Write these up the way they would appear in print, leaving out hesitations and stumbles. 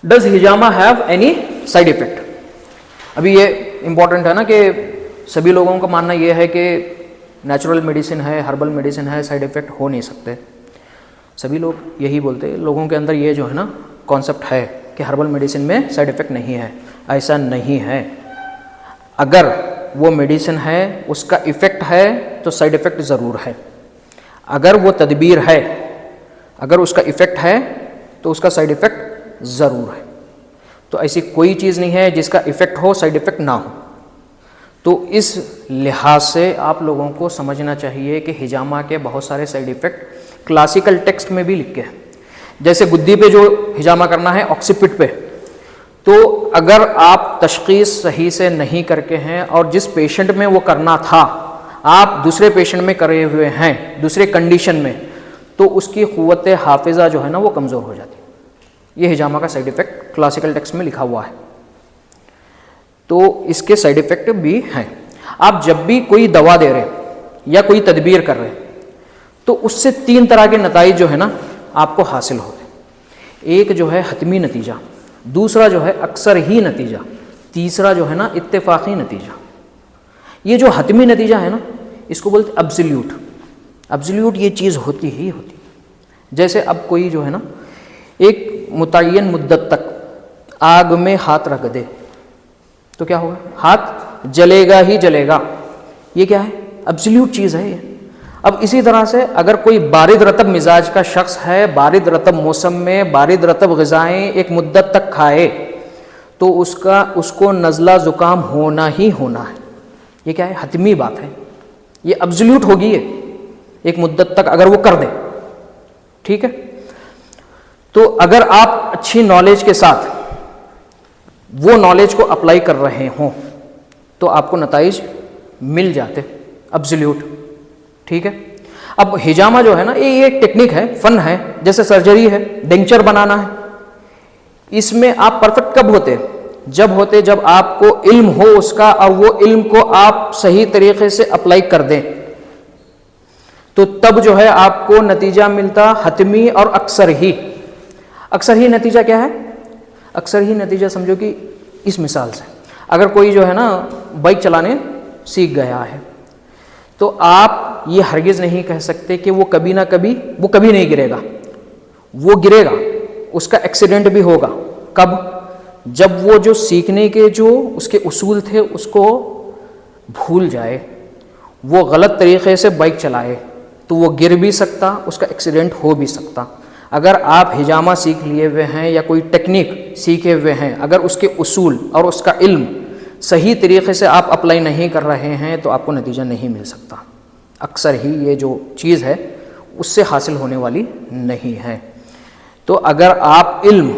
Does hijama have any side effect? अभी ये important है ना कि सभी लोगों का मानना ये है कि नेचुरल मेडिसिन है, हर्बल मेडिसिन है, साइड इफेक्ट हो नहीं सकते। सभी लोग यही बोलते हैं, लोगों के अंदर ये जो है ना कॉन्सेप्ट है कि हर्बल मेडिसिन में साइड इफेक्ट नहीं है। ऐसा नहीं है। अगर वो मेडिसिन है, उसका इफ़ेक्ट है, तो साइड इफ़ेक्ट ज़रूर है। अगर वो तदबीर है, अगर उसका इफ़ेक्ट है, तो उसका साइड इफ़ेक्ट ज़रूर है। तो ऐसी कोई चीज़ नहीं है जिसका इफ़ेक्ट हो, साइड इफ़ेक्ट ना हो। तो इस लिहाज से आप लोगों को समझना चाहिए कि हिजामा के बहुत सारे साइड इफ़ेक्ट क्लासिकल टेक्स्ट में भी लिखे हैं। जैसे गुद्दी पे जो हिजामा करना है, ऑक्सीपिट पे, तो अगर आप तशख़ीस सही से नहीं करके हैं और जिस पेशेंट में वो करना था आप दूसरे पेशेंट में करे हुए हैं, दूसरे कंडीशन में, तो उसकी क़ुव्वत हाफ़िज़ा जो है ना वो कमज़ोर हो जाती है। ये हिजामा का साइड इफ़ेक्ट क्लासिकल टेक्स्ट में लिखा हुआ है। तो इसके साइड इफ़ेक्ट भी हैं। आप जब भी कोई दवा दे रहे या कोई तदबीर कर रहे तो उससे 3 तरह के नताइज जो है ना आपको हासिल होते। एक जो है हतमी नतीजा, दूसरा जो है अक्सर ही नतीजा, तीसरा जो है ना इत्तेफाक़ी नतीजा। ये जो हतमी नतीजा है ना इसको बोलते अब्सोल्यूट। अब्सोल्यूट ये चीज़ होती ही होती। जैसे अब कोई जो है ना एक मुतय्यन मुद्दत तक आग में हाथ रख दे तो क्या होगा? हाथ जलेगा ही जलेगा। ये क्या है? अब्सोल्यूट चीज़ है ये। अब इसी तरह से अगर कोई बारिद रतब मिजाज का शख्स है, बारिद रतब मौसम में बारिद रतब ग़िज़ाएँ एक मुद्दत तक खाए तो उसको नज़ला ज़ुकाम होना ही होना है। ये क्या है? हतमी बात है। ये अब्सोल्यूट होगी ये एक मुद्दत तक अगर वो कर दे। ठीक है? तो अगर आप अच्छी नॉलेज के साथ वो नॉलेज को अप्लाई कर रहे हों तो आपको नताइज मिल जाते अब्सोल्यूट। ठीक है? अब हिजामा जो है ना ये एक टेक्निक है, फ़न है, जैसे सर्जरी है, डेंचर बनाना है। इसमें आप परफेक्ट कब होते? जब आपको इल्म हो उसका और वो इल्म को आप सही तरीके से अप्लाई कर दें तो तब जो है आपको नतीजा मिलता हतमी और अक्सर ही। अक्सर ही नतीजा क्या है? अक्सर ही नतीजा समझो कि इस मिसाल से अगर कोई जो है ना बाइक चलाने सीख गया है तो आप ये हरगिज़ नहीं कह सकते कि वो कभी ना कभी वो कभी नहीं गिरेगा। वो गिरेगा, उसका एक्सीडेंट भी होगा। कब? जब वो जो सीखने के जो उसके उसूल थे उसको भूल जाए, वो गलत तरीक़े से बाइक चलाए तो वो गिर भी सकता, उसका एक्सीडेंट हो भी सकता। अगर आप हिजामा सीख लिए हुए हैं या कोई टेक्निक सीखे हुए हैं, अगर उसके उसूल और उसका इल्म सही तरीक़े से आप अप्लाई नहीं कर रहे हैं तो आपको नतीजा नहीं मिल सकता। अक्सर ही ये जो चीज़ है उससे हासिल होने वाली नहीं है। तो अगर आप इल्म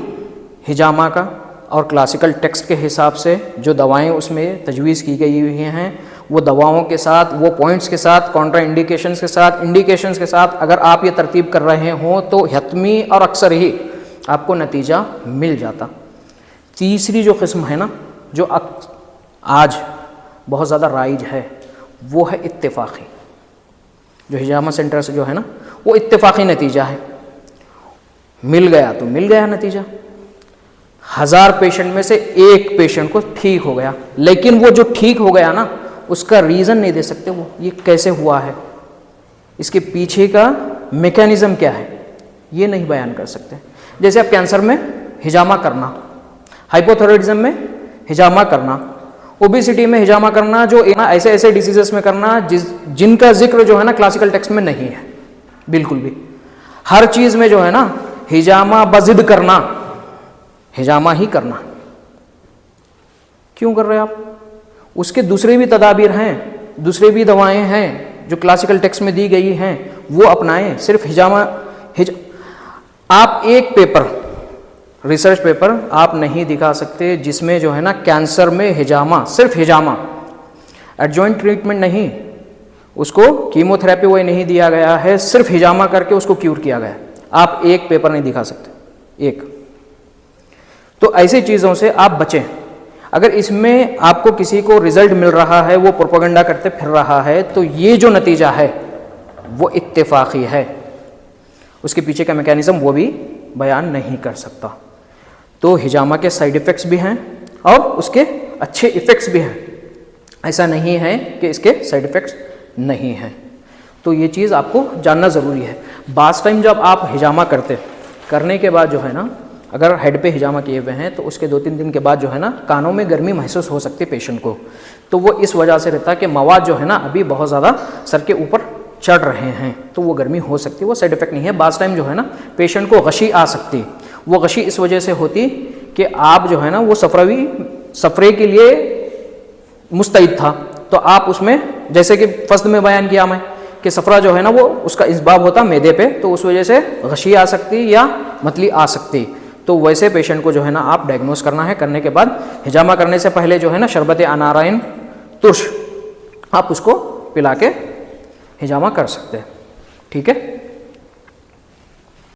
हिजामा का और क्लासिकल टेक्स्ट के हिसाब से जो दवाएं उसमें तजवीज़ की गई हुई हैं वो दवाओं के साथ, वो पॉइंट्स के साथ, कॉन्ट्रा इंडिकेशंस के साथ, इंडिकेशंस के साथ अगर आप ये तरतीब कर रहे हों तो हतमी और अक्सर ही आपको नतीजा मिल जाता। तीसरी जो किस्म है ना जो आज बहुत ज़्यादा राइज है वो है इत्तेफाक़ी। जो हिजामा सेंटर से जो है ना वो इत्तेफाक़ी नतीजा है। मिल गया तो मिल गया नतीजा। 1000 पेशेंट में से एक पेशेंट को ठीक हो गया, लेकिन वो जो ठीक हो गया ना उसका रीज़न नहीं दे सकते वो ये कैसे हुआ है, इसके पीछे का मैकेनिज़्म क्या है, ये नहीं बयान कर सकते। जैसे अब कैंसर में हिजामा करना, हाइपोथायराइडिज्म में हिजामा करना, ओबेसिटी में हिजामा करना, जो ऐसे ऐसे डिसीजेस में करना जिनका जिक्र जो है ना क्लासिकल टेक्स्ट में नहीं है बिल्कुल भी। हर चीज़ में जो है ना हिजामा बजिद करना, हिजामा ही करना। क्यों कर रहे हैं आप? उसके दूसरे भी तदाबीर हैं, दूसरे भी दवाएं हैं जो क्लासिकल टेक्स्ट में दी गई हैं, वो अपनाएं। सिर्फ हिजामा आप एक पेपर, रिसर्च पेपर आप नहीं दिखा सकते जिसमें जो है ना कैंसर में हिजामा, सिर्फ हिजामा, एडजॉइंट ट्रीटमेंट नहीं, उसको कीमोथेरेपी वो नहीं दिया गया है, सिर्फ हिजामा करके उसको क्यूर किया गया। आप एक पेपर नहीं दिखा सकते, एक। तो ऐसी चीज़ों से आप बचें। अगर इसमें आपको किसी को रिजल्ट मिल रहा है, वो प्रोपेगेंडा करते फिर रहा है, तो ये जो नतीजा है वो इत्तेफाक़ी है, उसके पीछे का मैकेनिज़्म वो भी बयान नहीं कर सकता। تو ہجامہ کے سائڈ افیکٹس بھی ہیں اور اس کے اچھے افیکٹس بھی ہیں، ایسا نہیں ہے کہ اس کے سائڈ افیکٹس نہیں ہیں. تو یہ چیز آپ کو جاننا ضروری ہے. بعض ٹائم جب آپ ہجامہ کرنے کے بعد جو ہے نا، اگر ہیڈ پہ ہجامہ کیے ہوئے ہیں تو اس کے 2-3 دن کے بعد جو ہے نا کانوں میں گرمی محسوس ہو سکتی ہے پیشنٹ کو. تو وہ اس وجہ سے رہتا ہے کہ مواد جو ہے نا ابھی بہت زیادہ سر کے اوپر چڑھ رہے ہیں، تو وہ گرمی ہو سکتی ہے، وہ سائڈ افیکٹ نہیں ہے. بعض ٹائم جو ہے نا پیشنٹ کو غشی آ سکتی، وہ غشی اس وجہ سے ہوتی کہ آپ جو ہے نا وہ سفرے کے لیے مستعد تھا، تو آپ اس میں جیسے کہ فصل میں بیان کیا میں کہ صفرا جو ہے نا وہ اس کا اسباب ہوتا معدے پہ، تو اس وجہ سے غشی آ سکتی یا متلی آ سکتی. تو ویسے پیشنٹ کو جو ہے نا آپ ڈائگنوز کرنا ہے. کرنے کے بعد ہجامہ کرنے سے پہلے جو ہے نا شربت انارائن ترش آپ اس کو پلا کے ہجامہ کر سکتے ہیں. ٹھیک ہے.